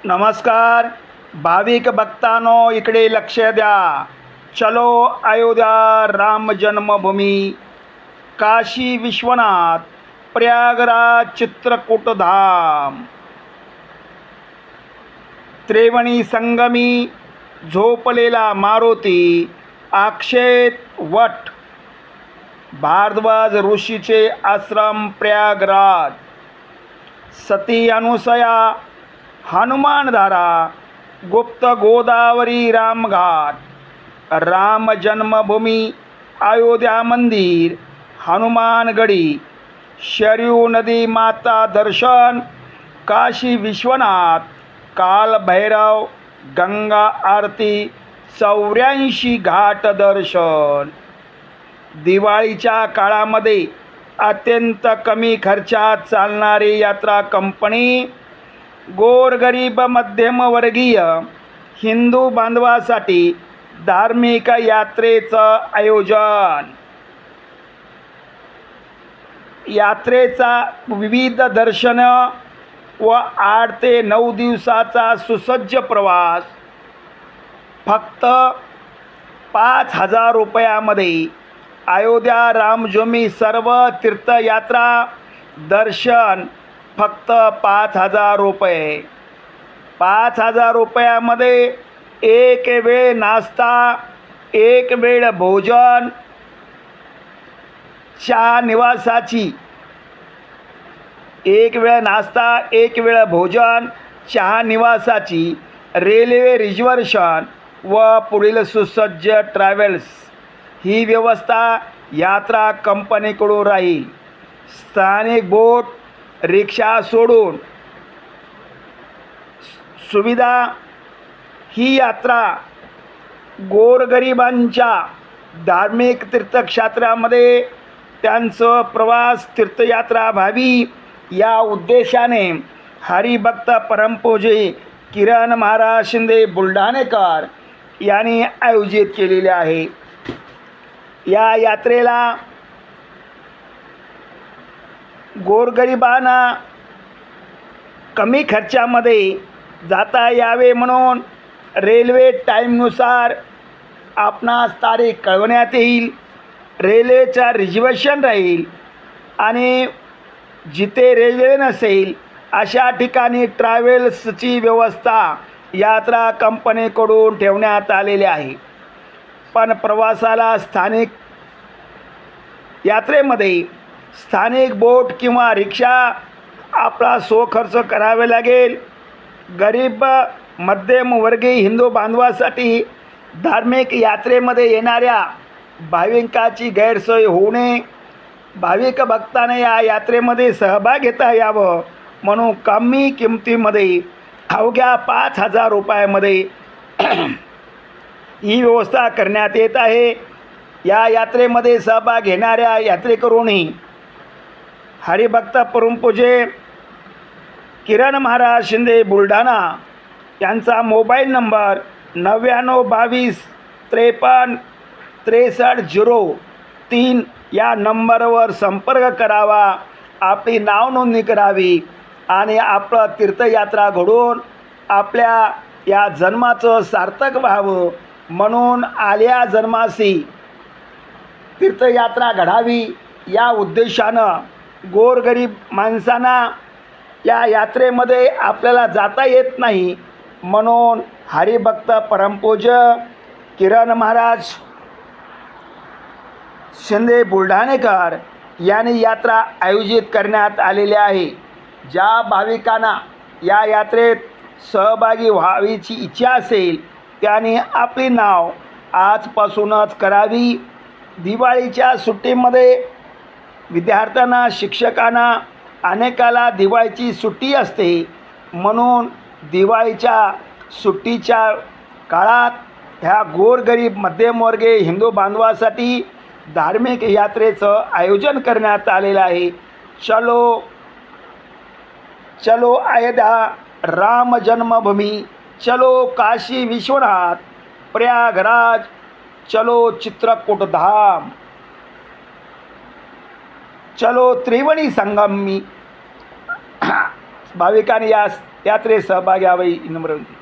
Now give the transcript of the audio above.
नमस्कार भाविक भक्तांनो, इकडे लक्ष द्या. चलो अयोध्या राम जन्मभूमी, काशी विश्वनाथ, प्रयागराज चित्रकूट धाम, त्रिवेणी संगमी, झोपलेला मारुती, अक्षेत वट, भारद्वाज ऋषीचे आश्रम प्रयागराज, सती अनुसया, हनुमानधारा, गुप्त गोदावरी रामघाट, राम जन्मभूमी, अयोध्या मंदिर, हनुमानगडी, शरयू नदी माता दर्शन, काशी विश्वनाथ, काल भैरव, गंगा आरती, 84 घाट दर्शन. दिवाळीच्या काळामध्ये अत्यंत कमी खर्चात चालणारी यात्रा कंपनी गोरगरीब मध्यमवर्गीय हिंदू बांधवासाठी धार्मिक यात्रेचं आयोजन. यात्रेचा विविध दर्शन व 8 ते 9 दिवसाचा सुसज्ज प्रवास फक्त 5,000 रुपयामध्ये. अयोध्या रामजन्मभूमी सर्व तीर्थयात्रा दर्शन फक्त 5,000 रुपये. 5,000 रुपयामध्ये एक वेळ नाश्ता, एक वेळ भोजन, चहा निवासाची, एक वेळ नाश्ता, एक वेळ भोजन, चहा निवासाची, रेल्वे रिझर्वेशन व पुढील सुसज्ज ट्रॅव्हल्स ही व्यवस्था यात्रा कंपनीकडून राहील. स्थानिक बोट, रिक्षा सोडून सुविधा. ही यात्रा गोरगरिबांच्या धार्मिक तीर्थक्षेत्रामध्ये त्यांचं प्रवास तीर्थयात्रा व्हावी या उद्देशाने हरिभक्त परमपूज्य किरण महाराज शिंदे बुलढाणेकर यांनी आयोजित केलेले आहे. या यात्रेला गोरगरिबांना कमी खर्चामध्ये जाता यावे म्हणून रेल्वे टाईमनुसार आपणास तारीख कळवण्यात येईल. रेल्वेचा रिझर्वेशन राहील आणि जिथे रेल्वे नसेल अशा ठिकाणी ट्रॅव्हल्सची व्यवस्था यात्रा कंपनीकडून ठेवण्यात आलेली आहे. पण प्रवासाला स्थानिक यात्रेमध्ये स्थानिक बोट किंवा रिक्षा आपला स्वखर्च करावे लागेल. गरीब मध्यमवर्गीय हिंदू बांधवासाठी धार्मिक यात्रेमध्ये येणाऱ्या भाविकांची गैरसोय होऊ नये, भाविक भक्तांना या यात्रेमध्ये सहभाग घेता यावं म्हणून कमी किमतीमध्ये अवघ्या 5,000 रुपयामध्ये ही व्यवस्था करण्यात येत आहे. या यात्रेमध्ये सहभाग घेणाऱ्या यात्रेकरूंनी हरिभक्त परमपूज्य किरण महाराज शिंदे बुलढाणा यांचा मोबाईल नंबर 9922536303 या नंबरवर संपर्क करावा. आपली नाव नोंदणी करावी आणि आपलं तीर्थयात्रा घडून आपल्या या जन्माचं सार्थक व्हावं म्हणून आल्या जन्मासी तीर्थयात्रा घडावी या उद्देशानं गोरगरीब माणसांना या यात्रेमध्ये आपल्याला जाता येत नाही म्हणून हरिभक्त परमपूज्य किरण महाराज शिंदे बुलढाणेकर यांनी यात्रा आयोजित करण्यात आलेली आहे. ज्या भाविकांना या यात्रेत सहभागी व्हावीची इच्छा असेल त्यांनी आपली नाव आजपासूनच करावी. दिवाळीच्या सुट्टीमध्ये विद्यार्थ्यांना, शिक्षकांना अनेकाला दिवाळीची सुट्टी असते म्हणून दिवाळीच्या सुट्टीच्या काळात ह्या गोरगरीब मध्यमवर्गीय हिंदू बांधवासाठी धार्मिक यात्रेचं आयोजन करण्यात आलेलं आहे. चलो चलो अयोध्या राम जन्मभूमी, चलो काशी विश्वनाथ, प्रयागराज, चलो चित्रकूट धाम, चलो त्रिवेणी संगमी. भाविकांनी या यात्रेत सहभागी व्हावे ही नम्र विनंती.